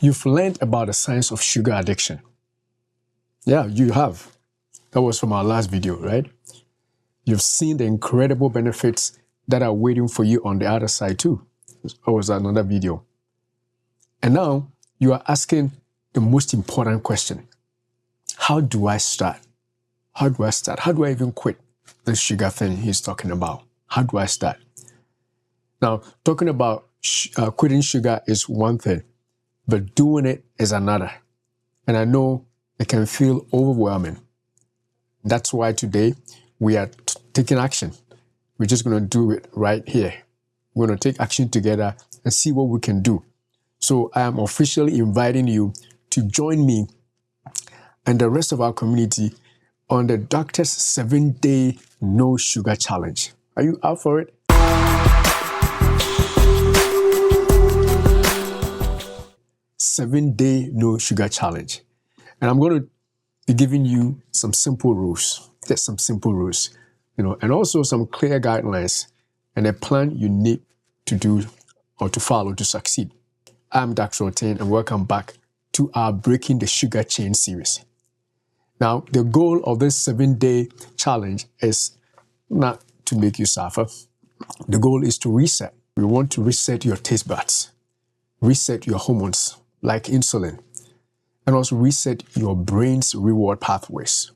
You've learned about the science of sugar addiction. Yeah, you have. That was from our last video, right? You've seen the incredible benefits that are waiting for you on the other side too. That was another video. And now you are asking the most important question. How do I start? How do I start? How do I even quit this sugar thing he's talking about? How do I start? Now, talking about quitting sugar is one thing, but doing it is another. And I know it can feel overwhelming. That's why today we are taking action. We're just going to do it right here. We're going to take action together and see what we can do. So I am officially inviting you to join me and the rest of our community on the Doctor's 7-Day No Sugar Challenge. Are you up for it? 7-Day No Sugar Challenge. And I'm going to be giving you some simple rules, just some simple rules, and also some clear guidelines and a plan you need to do or to follow to succeed. I'm Dr. Oteng and welcome back to our Breaking the Sugar Chain series. Now, the goal of this 7-day challenge is not to make you suffer. The goal is to reset. We want to reset your taste buds, reset your hormones like insulin, and also reset your brain's reward pathways.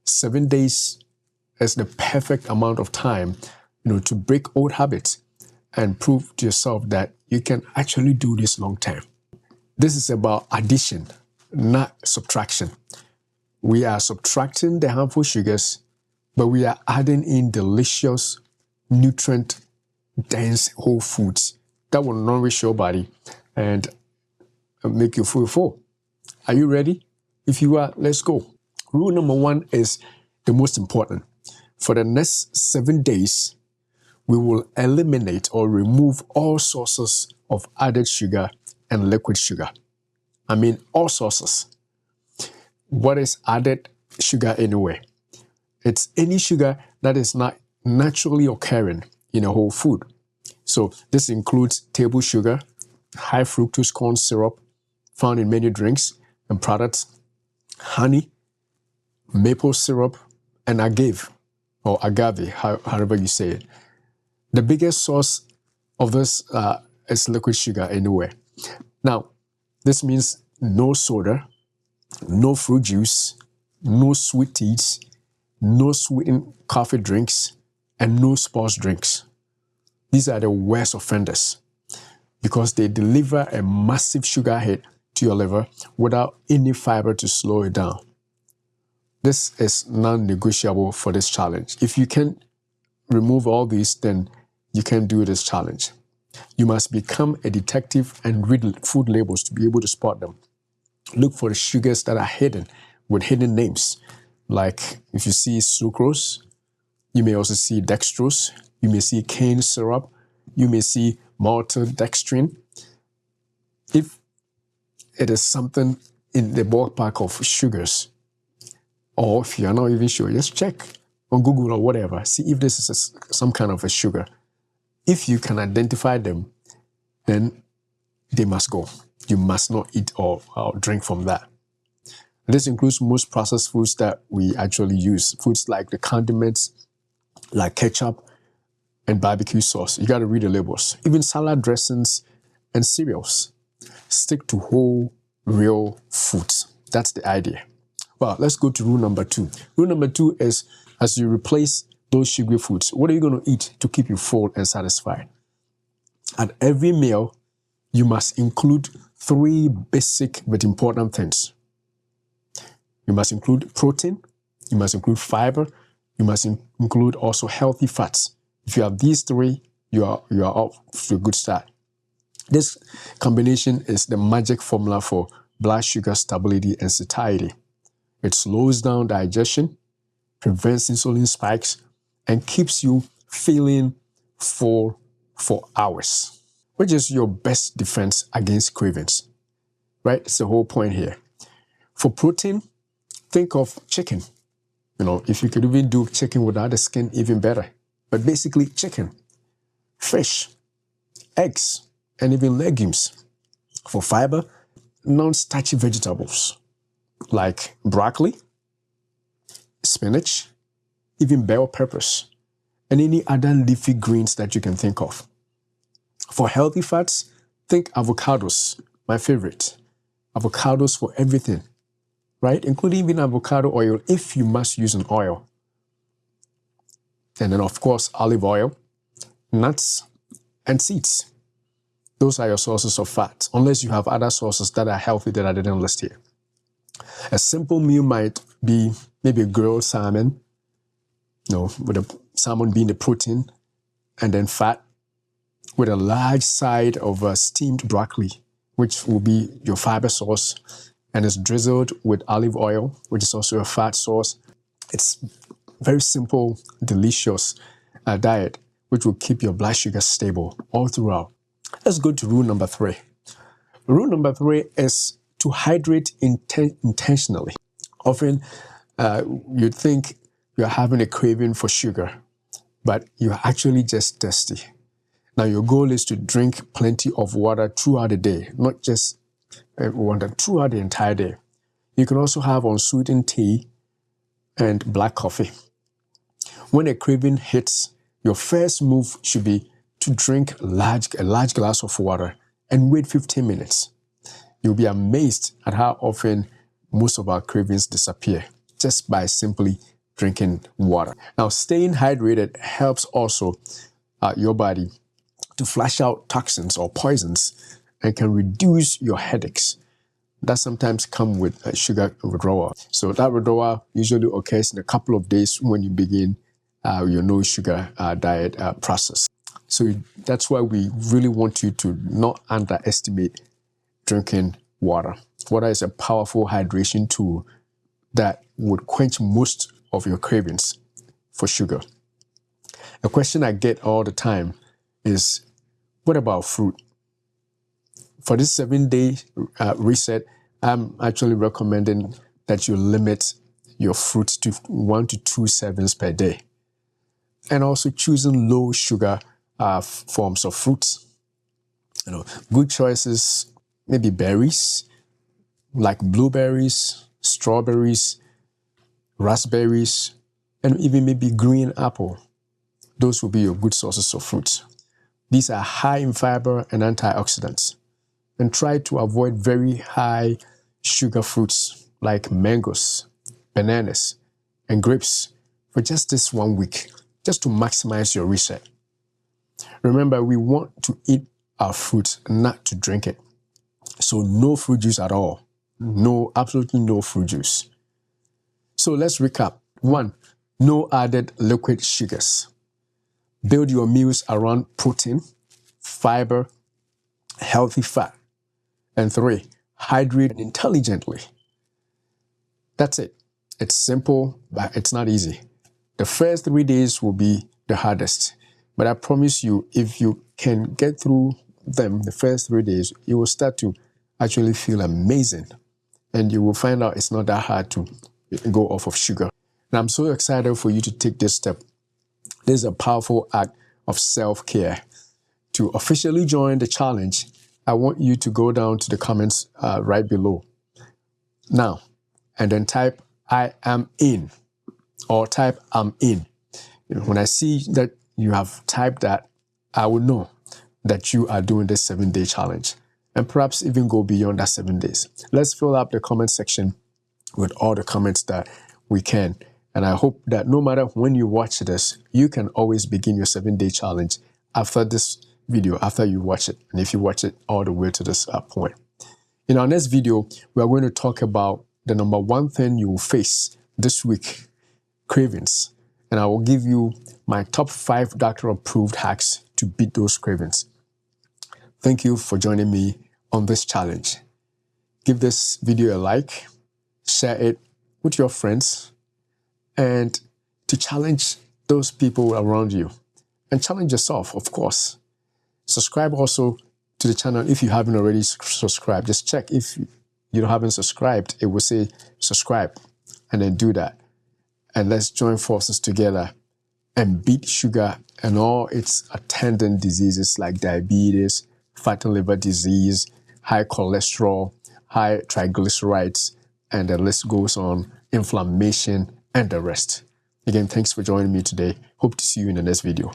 7 days is the perfect amount of time, to break old habits and prove to yourself that you can actually do this long term. This is about addition, not subtraction. We are subtracting the harmful sugars, but we are adding in delicious, nutrient-dense whole foods that will nourish your body and make you feel full. Are you ready? If you are, let's go. Rule number 1 is the most important. For the next 7 days, we will eliminate or remove all sources of added sugar and liquid sugar. I mean, all sources. What is added sugar anyway? It's any sugar that is not naturally occurring in a whole food. So this includes table sugar, high fructose corn syrup found in many drinks and products, honey, maple syrup, and agave, or agave, however you say it. The biggest source of this is liquid sugar anyway. Now, this means no soda, no fruit juice, no sweet teas, no sweetened coffee drinks, and no sports drinks. These are the worst offenders because they deliver a massive sugar hit to your liver without any fiber to slow it down. This is non-negotiable for this challenge. If you can remove all these, then you can do this challenge. You must become a detective and read food labels to be able to spot them. Look for the sugars that are hidden with hidden names. Like if you see sucrose, you may also see dextrose, you may see cane syrup, you may see maltodextrin. If it is something in the ballpark of sugars, or if you're not even sure, just check on Google or whatever, see if this is some kind of a sugar. If you can identify them, then they must go. You must not eat or drink from that. This includes most processed foods that we actually use. Foods like the condiments, like ketchup and barbecue sauce. You got to read the labels. Even salad dressings and cereals. Stick to whole, real foods. That's the idea. Well, let's go to rule number 2. Rule number 2 is as you replace those sugary foods, what are you going to eat to keep you full and satisfied? At every meal, you must include 3 basic but important things. You must include protein, you must include fiber, you must include also healthy fats. If you have these 3, you are off to a good start. This combination is the magic formula for blood sugar stability and satiety. It slows down digestion, prevents insulin spikes, and keeps you feeling full for hours, which is your best defense against cravings, right? It's the whole point here. For protein, think of chicken. If you could even do chicken without the skin, even better. But basically chicken, fish, eggs, and even legumes. For fiber, non-starchy vegetables like broccoli, spinach, even bell peppers, and any other leafy greens that you can think of. For healthy fats, think avocados, my favorite. Avocados for everything, right? Including even avocado oil if you must use an oil. And then, of course, olive oil, nuts, and seeds. Those are your sources of fat, unless you have other sources that are healthy that I didn't list here. A simple meal might be maybe a grilled salmon, with the salmon being the protein, and then fat, with a large side of steamed broccoli, which will be your fiber source, and it's drizzled with olive oil, which is also a fat source. It's very simple, delicious diet, which will keep your blood sugar stable all throughout. Let's go to rule number 3. Rule number 3 is to hydrate intentionally. Often, you think you're having a craving for sugar, but you're actually just thirsty. Now, your goal is to drink plenty of water throughout the day, not just water, throughout the entire day. You can also have unsweetened tea and black coffee. When a craving hits, your first move should be to drink a large glass of water and wait 15 minutes. You'll be amazed at how often most of our cravings disappear just by simply drinking water. Now, staying hydrated helps also your body to flush out toxins or poisons and can reduce your headaches that sometimes come with sugar withdrawal. So that withdrawal usually occurs in a couple of days when you begin your no sugar diet process. So that's why we really want you to not underestimate drinking water. Water is a powerful hydration tool that would quench most of your cravings for sugar. A question I get all the time is, what about fruit? For this 7-day reset, I'm actually recommending that you limit your fruit to 1 to 2 servings per day. And also choosing low sugar forms of fruits. Good choices, maybe berries, like blueberries, strawberries, raspberries, and even maybe green apple. Those will be your good sources of fruits. These are high in fiber and antioxidants. And try to avoid very high sugar fruits like mangoes, bananas, and grapes for just this 1 week, just to maximize your reset. Remember, we want to eat our fruit, not to drink it. So no fruit juice at all. No, absolutely no fruit juice. So let's recap. 1, no added liquid sugars. Build your meals around protein, fiber, healthy fat. And 3, hydrate intelligently. That's it. It's simple, but it's not easy. The first 3 days will be the hardest. But I promise you, if you can get through them, the first 3 days, you will start to actually feel amazing. And you will find out it's not that hard to go off of sugar. And I'm so excited for you to take this step. This is a powerful act of self-care. To officially join the challenge, I want you to go down to the comments right below now and then type "I am in" or type "I'm in." When I see that you have typed that, I will know that you are doing this 7-day challenge and perhaps even go beyond that 7 days. Let's fill up the comment section with all the comments that we can. And I hope that no matter when you watch this, you can always begin your 7-day challenge after this video, after you watch it, and if you watch it all the way to this point. In our next video, we are going to talk about the number 1 thing you will face this week, cravings. And I will give you my top 5 doctor-approved hacks to beat those cravings. Thank you for joining me on this challenge. Give this video a like, share it with your friends, and to challenge those people around you. And challenge yourself, of course. Subscribe also to the channel if you haven't already subscribed. Just check if you haven't subscribed. It will say subscribe, and then do that. And let's join forces together and beat sugar and all its attendant diseases like diabetes, fatty liver disease, high cholesterol, high triglycerides, and the list goes on, inflammation, and the rest. Again, thanks for joining me today. Hope to see you in the next video.